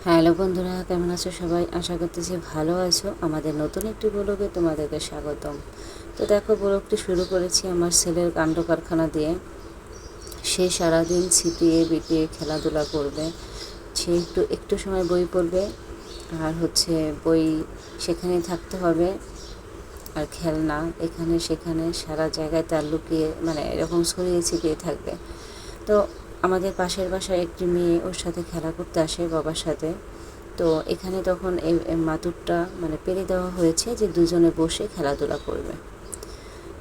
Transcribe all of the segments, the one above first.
Hello বন্ধুরা, কেমন আছো সবাই? আশা করতেছি ভালো আছো। আমাদের নতুন একটি ব্লগে তোমাদেরকে স্বাগতম। তো দেখো, ব্লগটি শুরু করেছি আমার ছেলের কাণ্ড কারখানা দিয়ে। সে সারাদিন ছিটিয়ে বিটিয়ে খেলাধুলা করবে। সে একটু একটু সময় বই পড়বে, আর বই সেখানেই থাকতে হবে। আর খেলনা এখানে সেখানে সারা জায়গায় তার লুকিয়ে এরকম ছড়িয়ে ছিটিয়ে থাকবে। তো আমাদের পাশের বাসায় একটি মেয়ে ওর সাথে খেলা করতে আসে বাবার সাথে। তো এখানে তখন এই মাদুরটা পেরে দেওয়া হয়েছে যে দুজনে বসে খেলাধুলা করবে।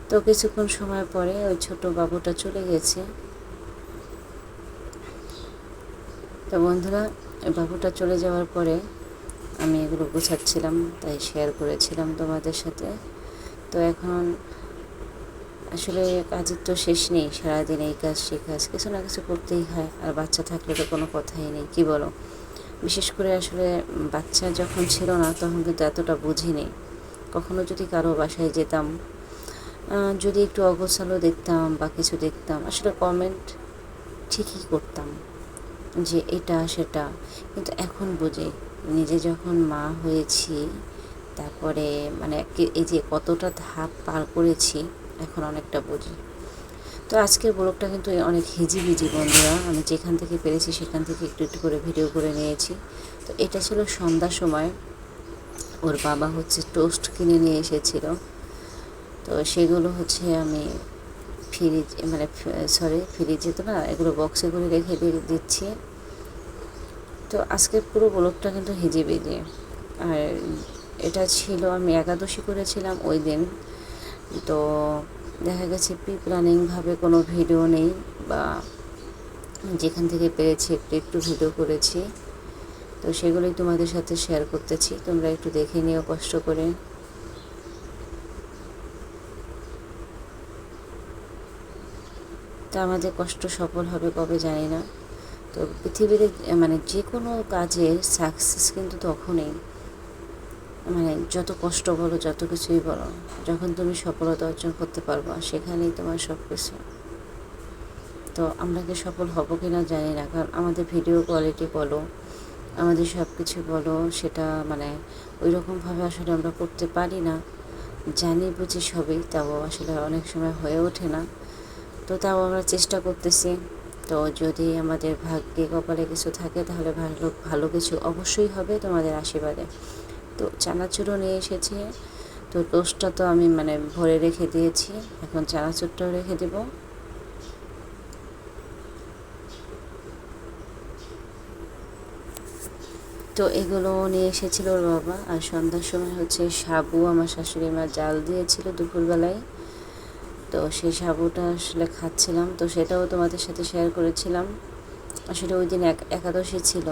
তো কিছুক্ষণ সময় পরে ওই ছোট বাবুটা চলে গেছে। তো বন্ধুরা, বাবুটা চলে যাওয়ার পরে আমি এগুলো গোছাচ্ছিলাম, তাই শেয়ার করেছিলাম তোমাদের সাথে। তো এখন আসলে কাজের তো শেষ নেই, সারাদিন এই কাজ সেই কাজ, কিছু না কিছু করতেই হয়। আর বাচ্চা থাকলে তো কোনো কথাই নেই, কি বলো? বিশেষ করে আসলে বাচ্চা যখন ছিল না তখন কিন্তু এতটা বুঝিনি। কখনো যদি কারো বাসায় যেতাম, যদি একটু অগোছালো দেখতাম বা কিছু দেখতাম, আসলে কমেন্ট ঠিকই করতাম যে এটা সেটা। কিন্তু এখন বুঝি, নিজে যখন মা হয়েছি, তারপরে এই যে কতটা ধাপ পার করেছি, এখন অনেকটা বুঝি। তো আজকের ব্লগটা কিন্তু অনেক হিজিবিজি বন্ধুরা। আমি যেখান থেকে পেরেছি সেখান থেকে একটু একটু করে ভিডিও করে নিয়েছি। তো এটা ছিল সন্ধ্যার সময়। ওর বাবা টোস্ট কিনে নিয়ে এসেছিল। তো সেগুলো আমি ফ্রিজে তো না, এগুলো বক্সে করে রেখে দিচ্ছি। তো আজকের পুরো ব্লগটা কিন্তু হিজিবিজি। আর এটা ছিল, আমি একাদশী করেছিলাম ওই দিন। তো দেখা গেছে প্ল্যানিংভাবে কোনো ভিডিও নেই, বা যেখান থেকে পেরেছি একটু একটু ভিডিও করেছি। তো সেগুলোই তোমাদের সাথে শেয়ার করতেছি, তোমরা একটু দেখে নিও কষ্ট করে। তো আমাদের কষ্ট সফল হবে কবে জানি না। তো পৃথিবীতে যে কোনো কাজের সাকসেস কিন্তু তখনই, যত কষ্ট বলো, যত কিছুই বলো, যখন তুমি সফলতা অর্জন করতে পারবা, সেখানেই তোমার সব কিছু। তো আমরা কি সফল হব কি না জানি না, কারণ আমাদের ভিডিও কোয়ালিটি বলো, আমাদের সব কিছু বলো, সেটা ওই রকমভাবে আসলে আমরা করতে পারি না। জানি বুঝি সবই, তাও আসলে অনেক সময় হয়ে ওঠে না। তো তাও আমরা চেষ্টা করতেছি। তো যদি আমাদের ভাগ্যে কপালে কিছু থাকে, তাহলে ভালো ভালো কিছু অবশ্যই হবে তোমাদের আশীর্বাদে। তো চানাচুরও নিয়ে এসেছি। তো টোস্টটা তো আমি ভরে রেখে দিয়েছি, এখন চানাচুরটাও রেখে দেব। তো এগুলো নিয়ে এসেছিল ওর বাবা। আর সন্ধ্যার সময় সাবু আমার শাশুড়ি মা জাল দিয়েছিল দুপুরবেলায়। তো সেই সাবুটা আসলে খাচ্ছিলাম, তো সেটাও তোমাদের সাথে শেয়ার করেছিলাম। আসলে ওই দিন একাদশী ছিল।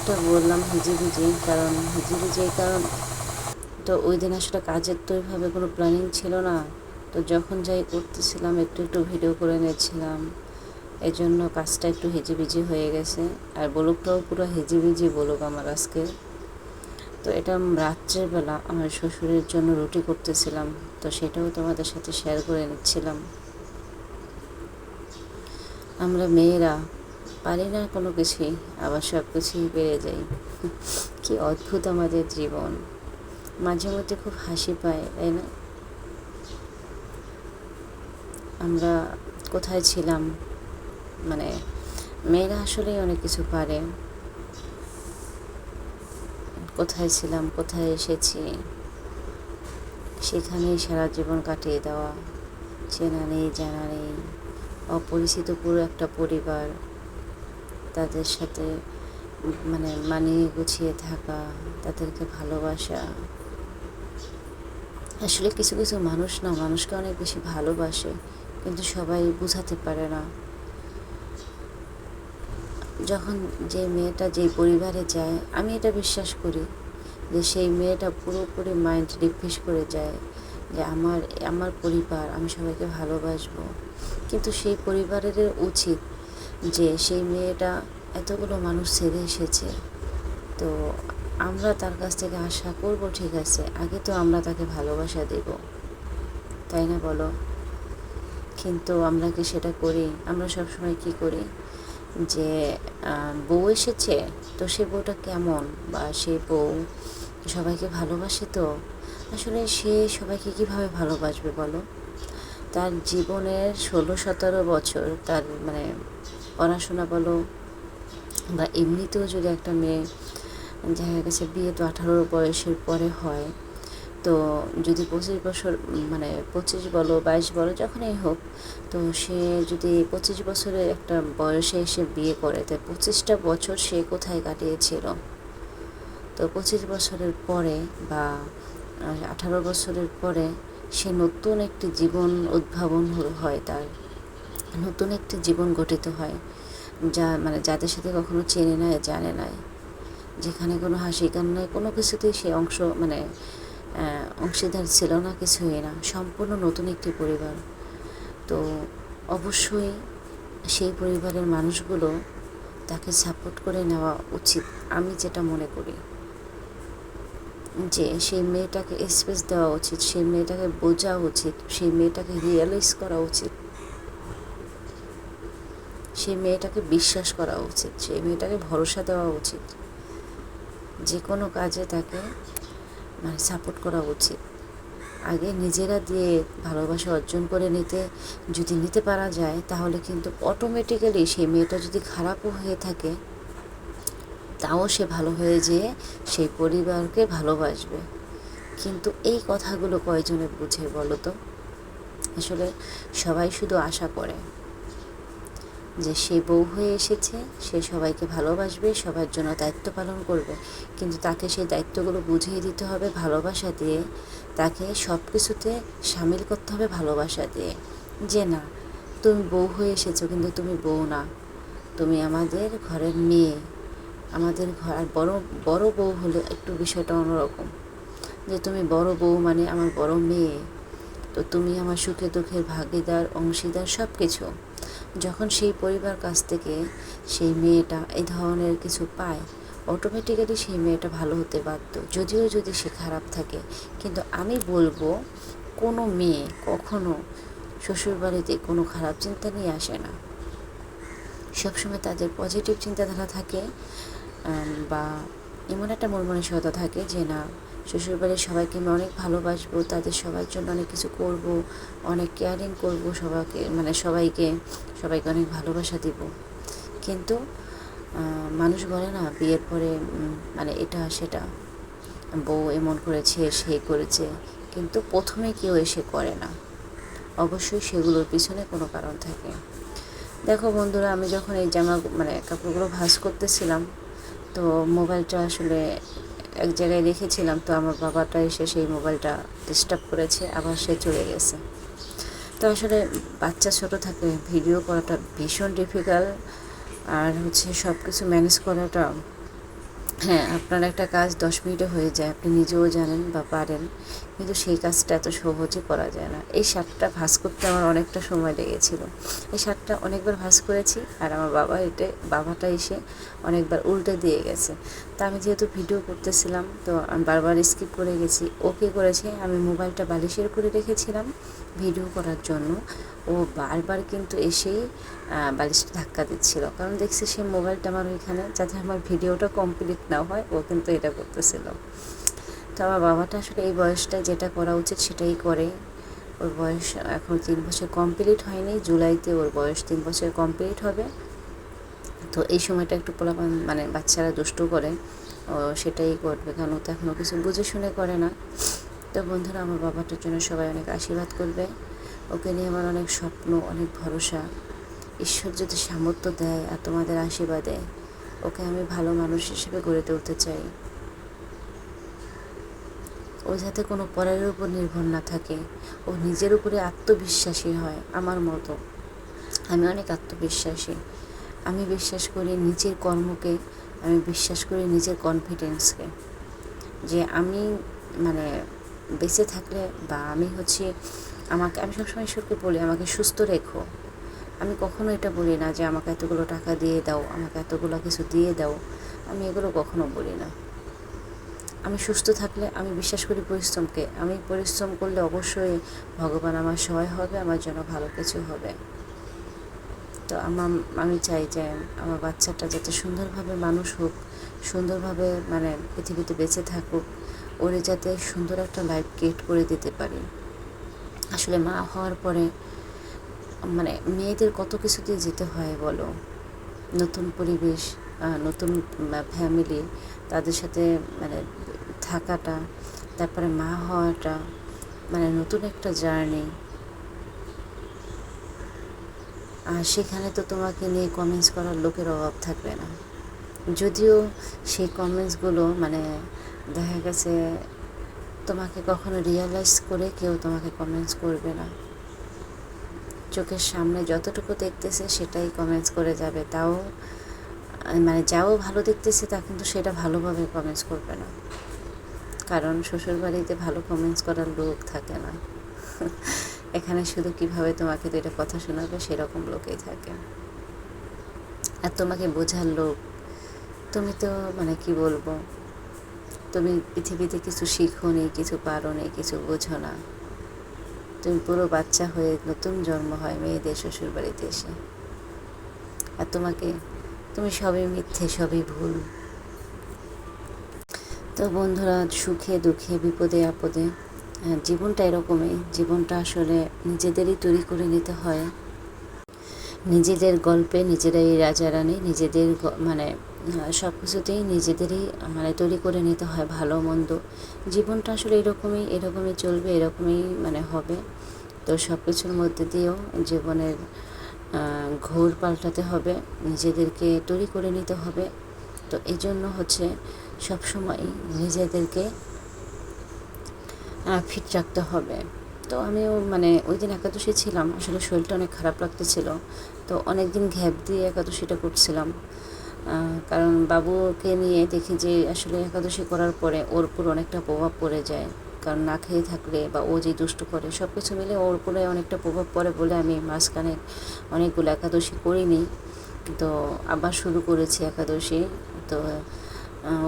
তো বললাম হিজিবিজি, কারণ এই কারণ, তো ওই দিন আসলে কাজের তো ওইভাবে কোনো প্ল্যানিং ছিল না। তো যখন যাই করতেছিলাম, একটু একটু ভিডিও করে নিচ্ছিলাম, এই জন্য কাজটা একটু হিজিবিজি হয়ে গেছে। আর ব্লগটাও পুরো হিজিবিজি ব্লগ আমার আজকে। তো এটা রাত্রের বেলা আমার শ্বশুরের জন্য রুটি করতেছিলাম, তো সেটাও তোমাদের সাথে শেয়ার করে নিচ্ছিলাম। আমরা মেয়েরা পারি না কোনো কিছুই, আবার সব কিছুই পেরে যাই। কি অদ্ভুত আমাদের জীবন। মাঝে মধ্যে খুব হাসি পায়, তাই না? আমরা কোথায় ছিলাম, মেয়েরা আসলেই অনেক কিছু পারে। কোথায় ছিলাম, কোথায় এসেছি, সেখানেই সারা জীবন কাটিয়ে দেওয়া। চেনা নেই, জানা নেই, অপরিচিত পুরো একটা পরিবার, তাদের সাথে মানিয়ে গুছিয়ে থাকা, তাদেরকে ভালোবাসা। আসলে কিছু কিছু মানুষ না, মানুষকে অনেক বেশি ভালোবাসে, কিন্তু সবাই বুঝাতে পারে না। যখন যে মেয়েটা যে পরিবারে যায়, আমি এটা বিশ্বাস করি যে সেই মেয়েটা পুরোপুরি মাইন্ড রিফ্রেশ করে যায়, যে আমার পরিবার, আমি সবাইকে ভালোবাসবো। কিন্তু সেই পরিবারের উচিত যে সেই মেয়েটা এতগুলো মানুষ ছেড়ে এসেছে, তো আমরা তার কাছ থেকে আশা করব, ঠিক আছে, আগে তো আমরা তাকে ভালোবাসা দেব, তাই না বলো? কিন্তু আমরা কি সেটা করি? আমরা সবসময় কি করি যে বউ এসেছে তো সে বউটা কেমন, বা সে বউ সবাইকে ভালোবাসে, তো আসলে সে সবাইকে কীভাবে ভালোবাসবে বলো? তার জীবনের 16-17 বছর তার মানে পড়াশোনা বলো বা এমনিতেও যদি একটা মেয়ে দেখা গেছে বিয়ে তো 18 বয়সের পরে হয়, তো যদি 25 বছর মানে 25 বলো 22 বলো যখনই হোক, তো সে যদি 25 বছরে একটা বয়সে এসে বিয়ে করে, তাই 25টা বছর সে কোথায় কাটিয়েছিল? তো 25 বছরের পরে বা 18 বছরের পরে সে নতুন একটি জীবন উদ্ভাবন হয়, তার নতুন একটি জীবন গঠিত হয়, যা মানে যাদের সাথে কখনো চেনে নাই জানে নাই, যেখানে কোনো হাসি কান্নায় কোনো কিছুতেই সে অংশীদার ছিল না, কিছুই না, সম্পূর্ণ নতুন একটি পরিবার। তো অবশ্যই সেই পরিবারের মানুষগুলো তাকে সাপোর্ট করে নেওয়া উচিত। আমি যেটা মনে করি যে সেই মেয়েটাকে স্পেস দেওয়া উচিত, সেই মেয়েটাকে বোঝা উচিত, সেই মেয়েটাকে রিয়েলাইজ করা উচিত, সেই মেয়েটাকে বিশ্বাস করা উচিত, সেই মেয়েটাকে ভরসা দেওয়া উচিত, যে কোনো কাজে তাকে মানে সাপোর্ট করা উচিত। আগে নিজেরা দিয়ে ভালোবাসা অর্জন করে যদি নিতে পারা যায়, তাহলে কিন্তু অটোমেটিক্যালি সেই মেয়েটা যদি খারাপও হয়ে থাকে তাও সে ভালো হয়ে যেয়ে সেই পরিবারকে ভালোবাসবে। কিন্তু এই কথাগুলো কয়জনে বুঝে বলো তো? আসলে সবাই শুধু আশা করে যে সে বউ হয়ে এসেছে, সে সবাইকে ভালোবাসবে, সবার জন্য দায়িত্ব পালন করবে, কিন্তু তাকে সেই দায়িত্বগুলো বুঝিয়ে দিতে হবে ভালোবাসা দিয়ে, তাকে সব কিছুতে সামিল করতে হবে ভালোবাসা দিয়ে, যে না তুমি বউ হয়ে এসেছো কিন্তু তুমি বউ না, তুমি আমাদের ঘরের মেয়ে, আমাদের ঘর। আর বড় বড় বউ হলে একটু বিষয়টা অন্যরকম, যে তুমি বড় বউ মানে আমার বড় মেয়ে, তো তুমি আমার সুখে দুঃখের ভাগিদার, অংশীদার, সব কিছু। যখন সেই পরিবার কাছ থেকে সেই মেয়েটা এই ধরনের কিছু পায়, অটোমেটিক্যালি সেই মেয়েটা ভালো হতে বাধ্য, যদিও যদি সে খারাপ থাকে। কিন্তু আমি বলবো কোনো মেয়ে কখনো শ্বশুরবাড়িতে কোনো খারাপ চিন্তা নিয়ে আসে না, সবসময় তাদের পজিটিভ চিন্তাধারা থাকে, বা এমন একটা মন মানসিকতা থাকে যে না শ্বশুরবাড়ির সবাইকে আমি অনেক ভালোবাসবো, তাদের সবার জন্য অনেক কিছু করব, অনেক কেয়ারিং করব, সবাইকে অনেক ভালোবাসা দিব। কিন্তু মানুষ বলে না বিয়ের পরে মানে এটা সেটা বউ এমন করেছে সেই করেছে, কিন্তু প্রথমে কেউ এসে করে না, অবশ্যই সেগুলোর পিছনে কোনো কারণ থাকে। দেখো বন্ধুরা, আমি যখন এই কাপড়গুলো ভাঁজ করতেছিলাম, তো মোবাইলটা আসলে এক জায়গায় রেখেছিলাম, তো আমার বাবাটা এসে সেই মোবাইলটা ডিস্টার্ব করেছে, আবার সে চলে গেছে। তো আসলে বাচ্চা ছোটো থাকলে ভিডিও করাটা ভীষণ ডিফিকাল্ট, আর সব কিছু ম্যানেজ করাটা, হ্যাঁ আপনার একটা কাজ 10 মিনিটে হয়ে যায়, আপনি নিজেও জানেন বা পারেন, কিন্তু সেই কাজটা এত সহজে করা যায় না। এই শার্টটা ভাঁজ করতে আমার অনেকটা সময় লেগেছিল, এই শার্টটা অনেকবার ভাঁজ করেছি, আর আমার বাবাটা এসে অনেকবার উল্টে দিয়ে গেছে। তা আমি যেহেতু ভিডিও করতেছিলাম, তো আমি বারবার স্কিপ করে গেছি। ও কী করেছে, আমি মোবাইলটা বালিশের উপরে রেখেছিলাম ভিডিও করার জন্য, ও বারবার কিন্তু এসেই বালিশটা ধাক্কা দিচ্ছিল, কারণ দেখছি সে মোবাইলটা আমার ওইখানে, যাতে আমার ভিডিওটা কমপ্লিট না হয়, ও কিন্তু এটা করতেছিল। তো আমার বাবাটা আসলে এই বয়সটায় যেটা করা উচিত সেটাই করে। ওর বয়স এখন 3 বছর কমপ্লিট হয়নি, জুলাইতে ওর বয়স 3 বছর কমপ্লিট হবে। তো এই সময়টা একটু বাচ্চারা দুষ্টু করে, ও সেটাই করবে, কারণ ও তো এখনও কিছু বুঝে শুনে করে না। তো বন্ধুরা, আমার বাবাটার জন্য সবাই অনেক আশীর্বাদ করবে, ওকে নিয়ে আমার অনেক স্বপ্ন, অনেক ভরসা। ঈশ্বর যদি সামর্থ্য দেয় আর তোমাদের আশীর্বাদে ওকে আমি ভালো মানুষ হিসেবে গড়ে তুলতে চাই। ও যাতে কোনো পরের উপর নির্ভর না থাকে, ও নিজের উপরে আত্মবিশ্বাসী হয় আমার মতো। আমি অনেক আত্মবিশ্বাসী, আমি বিশ্বাস করি নিজের কর্মকে, আমি বিশ্বাস করি নিজের কনফিডেন্সকে, যে আমি বেঁচে থাকলে বা আমি সবসময় ঈশ্বরকে বলি আমাকে সুস্থ রেখো। আমি কখনো এটা বলি না যে আমাকে এতগুলো টাকা দিয়ে দাও, আমাকে এতগুলো কিছু দিয়ে দাও, আমি এগুলো কখনো বলি না। আমি সুস্থ থাকলে আমি বিশ্বাস করি পরিশ্রমকে, আমি পরিশ্রম করলে অবশ্যই ভগবান আমার সহায় হবে, আমার জন্য ভালো কিছু হবে। তো আমি চাই যে আমার বাচ্চাটা যাতে সুন্দরভাবে মানুষ হোক, সুন্দরভাবে মানে পৃথিবীতে বেঁচে থাকুক, ওরে যাতে সুন্দর একটা লাইফ ক্রিয়েট করে দিতে পারি। আসলে মা হওয়ার পরে মানে মেয়েদের কত কিছু দিয়ে যেতে হয় বলো, নতুন পরিবেশ, নতুন ফ্যামিলি, তাদের সাথে মানে থাকাটা, তারপরে মা হওয়াটা, মানে নতুন একটা জার্নি। আর সেখানে তো তোমাকে নিয়ে কমেন্টস করার লোকের অভাব থাকবে না। যদিও সেই কমেন্টসগুলো মানে দেখা গেছে তোমাকে কখনো রিয়েলাইজ করে কেউ তোমাকে কমেন্টস করবে না, চোখের সামনে যতটুকু দেখতেছে সেটাই কমেন্টস করে যাবে। তাও মানে যাও ভালো দেখতেছে তা কিন্তু সেটা ভালোভাবে কমেন্টস করবে না, কারণ শ্বশুরবাড়িতে ভালো কমেন্টস করার লোক থাকে না। এখানে শুধু কিভাবে তোমাকে দুইটা কথা শোনাবে সেরকম লোকেই থাকে। আর তোমাকে বোঝার লোক, তুমি তো মানে কি বলবো, তুমি পৃথিবীতে কিছু শিখো নি, কিছু পারো নি, কিছু বোঝো না। তুমি পুরো বাচ্চা হয়ে নতুন জন্ম হয় মেয়েদের শ্বশুরবাড়িতে এসে, আর তুমি সবই মিথ্যে, সবই ভুল। তো বন্ধুরা, সুখে দুঃখে বিপদে আপদে জীবনটা এরকমই। জীবনটা আসলে নিজেদেরই তৈরি করে নিতে হয়, নিজেদের গল্পে নিজেরাই রাজা রানী, নিজেদের মানে সব কিছুতেই নিজেদেরই মানে তৈরি করে নিতে হয় ভালো মন্দ। জীবনটা আসলে এরকমই চলবে, এরকমই মানে হবে। তো সব কিছুর মধ্যে দিয়েও জীবনের ঘোর পাল্টাতে হবে, নিজেদেরকে তৈরি করে নিতে হবে। তো এই জন্য হচ্ছে সবসময় নিজেদেরকে ফিট রাখতে হবে। তো আমিও মানে ওই দিন একাদশী ছিলাম, আসলে শরীরটা অনেক খারাপ লাগতেছিল, তো অনেক দিন গ্যাপ দিয়ে একাদশীটা করছিলাম। কারণ বাবুকে নিয়ে দেখি যে আসলে একাদশী করার পরে ওর উপর অনেকটা প্রভাব পড়ে যায়, কারণ না খেয়ে থাকলে বা ও যে দুষ্ট করে সব কিছু মিলে ওর উপরে অনেকটা প্রভাব পড়ে বলে আমি মাঝখানে অনেকগুলো একাদশী করিনি, তো আবার শুরু করেছি একাদশী। তো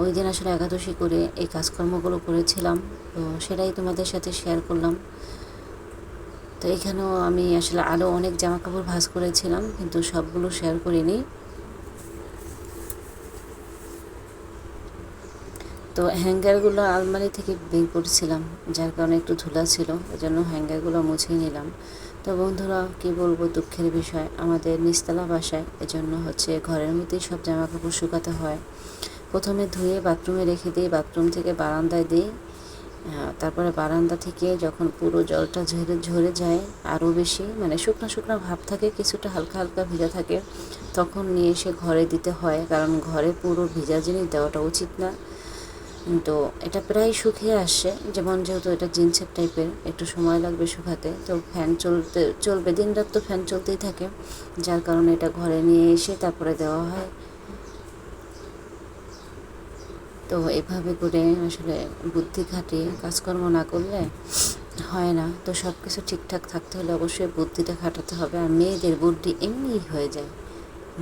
ওই দিন আসলে একাদশী করে এই কাজকর্মগুলো করেছিলাম, তো সেটাই তোমাদের সাথে শেয়ার করলাম। তো এখানেও আমি আসলে আরও অনেক জামা কাপড় ভাঁজ করেছিলাম, কিন্তু সবগুলো শেয়ার করিনি। তো হ্যাঙ্গারগুলো আলমারি থেকে বের করছিলাম, যার কারণে একটু ধুলা ছিল, এজন্য হ্যাঙ্গারগুলো মুছে নিলাম। তো বন্ধুরা, কী বলবো, দুঃখের বিষয়, আমাদের নিচতলা বাসায়, এজন্য হচ্ছে ঘরের মধ্যেই সব জামা কাপড় শুকাতে হয়। প্রথমে ধুয়ে বাথরুমে রেখে দিই, বাথরুম থেকে বারান্দায় দিই, তারপরে বারান্দা থেকে যখন পুরো জলটা ঝরে যায়, আরও বেশি মানে শুকনো ভাব থাকে, কিছুটা হালকা হালকা ভিজা থাকে, তখন নিয়ে এসে ঘরে দিতে হয়, কারণ ঘরে পুরো ভিজা জিনিস দেওয়াটা উচিত না। তো এটা প্রায় শুকিয়ে আসছে, যেহেতু এটা জিন্সের টাইপের, একটু সময় লাগবে শুকাতে। তো ফ্যান চলবে দিন রাত, তো ফ্যান চলতেই থাকে, যার কারণে এটা ঘরে নিয়ে এসে তারপরে দেওয়া হয়। তো এভাবে করে আসলে বুদ্ধি খাটিয়ে কাজকর্ম না করলে হয় না। তো সব কিছু ঠিকঠাক থাকতে হলে অবশ্যই বুদ্ধিটা খাটাতে হবে, আর মেয়েদের বুদ্ধি এমনিই হয়ে যায়,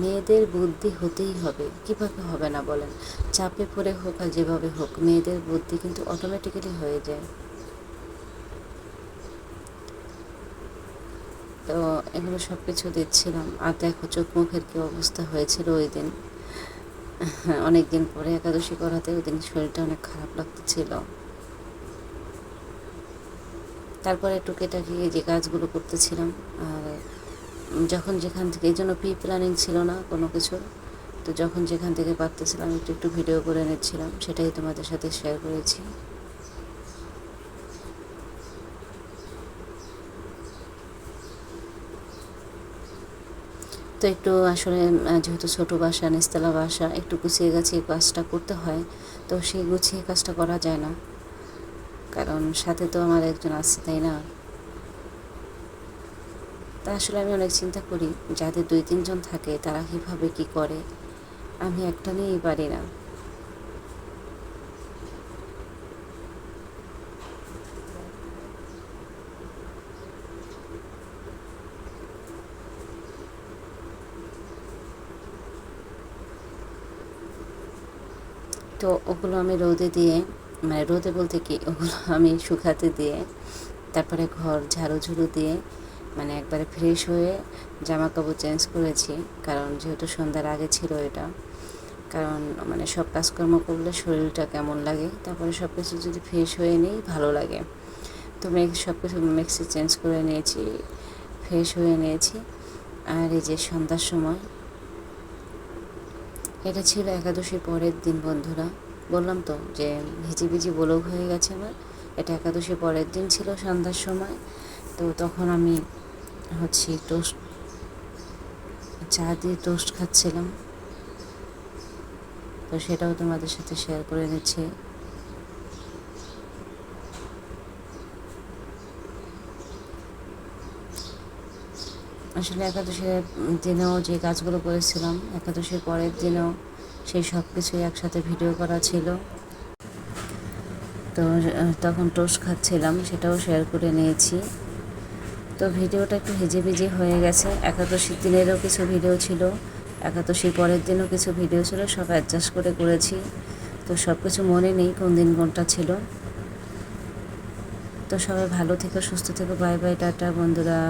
মেয়েদের বুদ্ধি হতেই হবে, কীভাবে হবে না বলেন, চাপে পড়ে হোক আর যেভাবে হোক, মেয়েদের বুদ্ধি কিন্তু অটোমেটিক্যালি হয়ে যায়। তো এগুলো সব কিছু দিচ্ছিলাম, আর দেখো চোখ মুখের কী অবস্থা হয়েছিল ওই দিন। অনেক দিন পরে একাদশী করাতে ওই দিন শরীরটা অনেক খারাপ লাগতেছিল। তারপরে টুকিটাকি যে কাজগুলো করতেছিলাম, আর যখন যেখান থেকে, এই জন্য প্ল্যানিং ছিল না কোনো কিছু, তো যখন যেখান থেকে পারতেছিলাম একটু ভিডিও করে নিচ্ছিলাম, সেটাই তোমাদের সাথে শেয়ার করেছি। তো একটু আসলে যেহেতু ছোটো বাসা, নিচতলা বাসা, একটু গুছিয়ে গাছিয়ে কাজটা করতে হয়, তো সেই গুছিয়ে কাজটা করা যায় না, কারণ সাথে তো আমার একজন আছে, তাই না। তা আসলে আমি অনেক চিন্তা করি, যাদের 2-3 জন থাকে তারা কীভাবে কী করে, আমি একটা নিয়েই পারি না। তো ওগুলো আমি রোদে দিয়ে মানে রোদে বলতে কি, ওগুলো আমি শুকাতে দিয়ে তারপরে ঘর ঝাড়ু দিয়ে মানে একবারে ফ্রেশ হয়ে জামা কাপড় চেঞ্জ করেছি। কারণ যেহেতু সন্ধ্যার আগে ছিল এটা, কারণ মানে সব কাজকর্ম করলে শরীরটা কেমন লাগে, তারপরে সব কিছু যদি ফ্রেশ হয়ে নিই ভালো লাগে। তো সব কিছু মিক্সি চেঞ্জ করে নিয়েছি, ফ্রেশ হয়ে নিয়েছি। আর এই যে সন্ধ্যার সময়, এটা ছিল একাদশীর পরের দিন বন্ধুরা। বললাম তো যে ভিজি ব্লগ হয়ে গেছে আমার। এটা একাদশীর পরের দিন ছিল সন্ধ্যার সময়। তো তখন আমি টোস্ট, চা দিয়ে টোস্ট খাচ্ছিলাম। তো সেটাও তোমাদের সাথে শেয়ার করে নিচ্ছি। আসলে একাদশীর দিনেও যে কাজগুলো করেছিলাম, একাদশীর পরের দিনেও সেই সব কিছুই একসাথে ভিডিও করা ছিল। তো তখন টোস্ট খাচ্ছিলাম, সেটাও শেয়ার করে নিয়েছি। তো ভিডিওটা একটু ভিজে হয়ে গেছে। একাদশীর দিনেরও কিছু ভিডিও ছিল, একাদশীর পরের দিনও কিছু ভিডিও ছিল, সব অ্যাডজাস্ট করে করেছি। তো সব কিছু মনে নেই কোন দিন কোনটা ছিল। তো সবাই ভালো থেকো, সুস্থ থেকো, বাই বাই, টাটা বন্ধুরা।